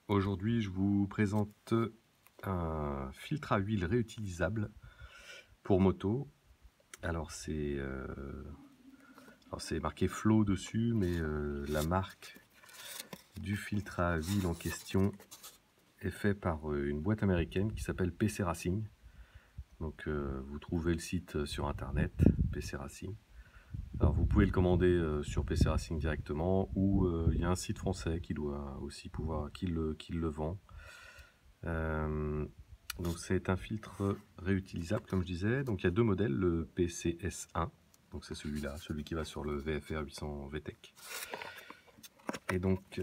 Aujourd'hui, je vous présente un filtre à huile réutilisable pour moto. Alors c'est marqué Flow dessus, mais la marque du filtre à huile en question est fait par une boîte américaine qui s'appelle PC Racing. Donc vous trouvez le site sur internet, PC Racing. Alors vous pouvez le commander sur PC Racing directement, ou il y a un site français qui doit aussi pouvoir, qui le vend. Donc c'est un filtre réutilisable, comme je disais. Donc il y a deux modèles, le PCS1, donc c'est celui-là, celui qui va sur le VFR 800 VTEC. Et donc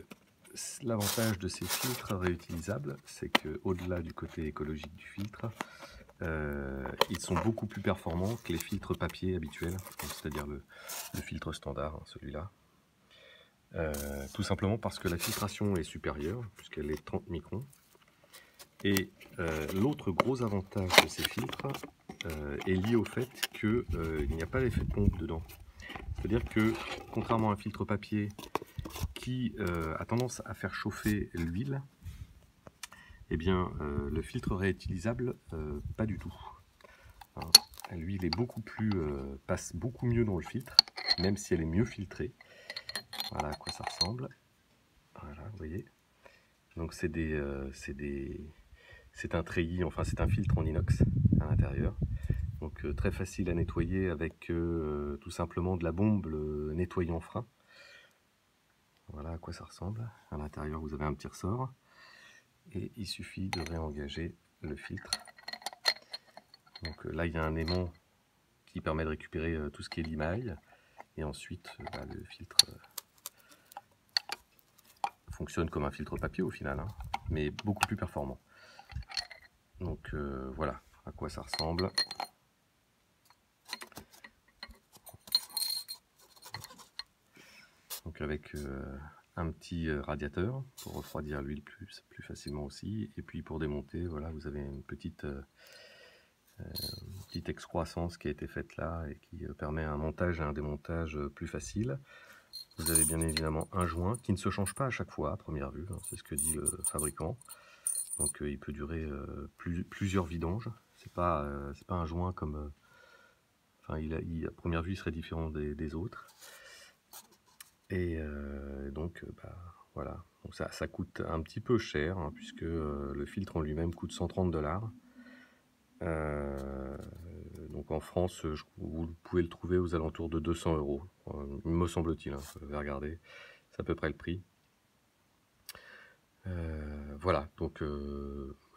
l'avantage de ces filtres réutilisables, c'est que au-delà du côté écologique du filtre, ils sont beaucoup plus performants que les filtres papier habituels, c'est-à-dire le filtre standard, hein, celui-là. Tout simplement parce que la filtration est supérieure, puisqu'elle est 30 microns. Et l'autre gros avantage de ces filtres est lié au fait qu'il n'y a pas d'effet de pompe dedans. C'est-à-dire que, contrairement à un filtre papier qui a tendance à faire chauffer l'huile, eh bien, le filtre réutilisable, pas du tout. L'huile est passe beaucoup mieux dans le filtre, même si elle est mieux filtrée. Voilà à quoi ça ressemble. Voilà, vous voyez. Donc c'est un treillis, enfin c'est un filtre en inox à l'intérieur. Donc très facile à nettoyer avec tout simplement de la bombe nettoyant frein. Voilà à quoi ça ressemble. À l'intérieur vous avez un petit ressort. Et il suffit de réengager le filtre. Donc là il y a un aimant qui permet de récupérer tout ce qui est limaille. Et ensuite le filtre fonctionne comme un filtre papier au final, hein, mais beaucoup plus performant. Donc voilà à quoi ça ressemble. Donc avec un petit radiateur pour refroidir l'huile plus facilement aussi. Et puis pour démonter, voilà, vous avez une petite excroissance qui a été faite là et qui permet un montage et un démontage plus facile. Vous avez bien évidemment un joint qui ne se change pas à chaque fois à première vue, hein, c'est ce que dit le fabricant. Donc il peut durer plusieurs vidanges. C'est pas un joint comme... Enfin, à première vue, il serait différent des autres. Et donc, voilà. Donc ça coûte un petit peu cher, hein, puisque le filtre en lui-même coûte 130 $. Donc en France, vous pouvez le trouver aux alentours de 200 €, me semble-t-il. Hein, je vais regarder, c'est à peu près le prix. Voilà, donc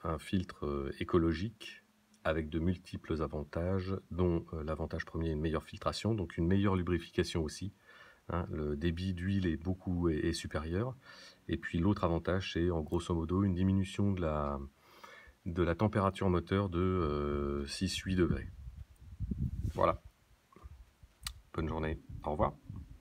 un filtre écologique avec de multiples avantages, dont l'avantage premier, une meilleure filtration, donc une meilleure lubrification aussi. Hein, le débit d'huile est supérieur. Et puis l'autre avantage, c'est en grosso modo une diminution de la température moteur de 6-8 degrés. Voilà. Bonne journée. Au revoir.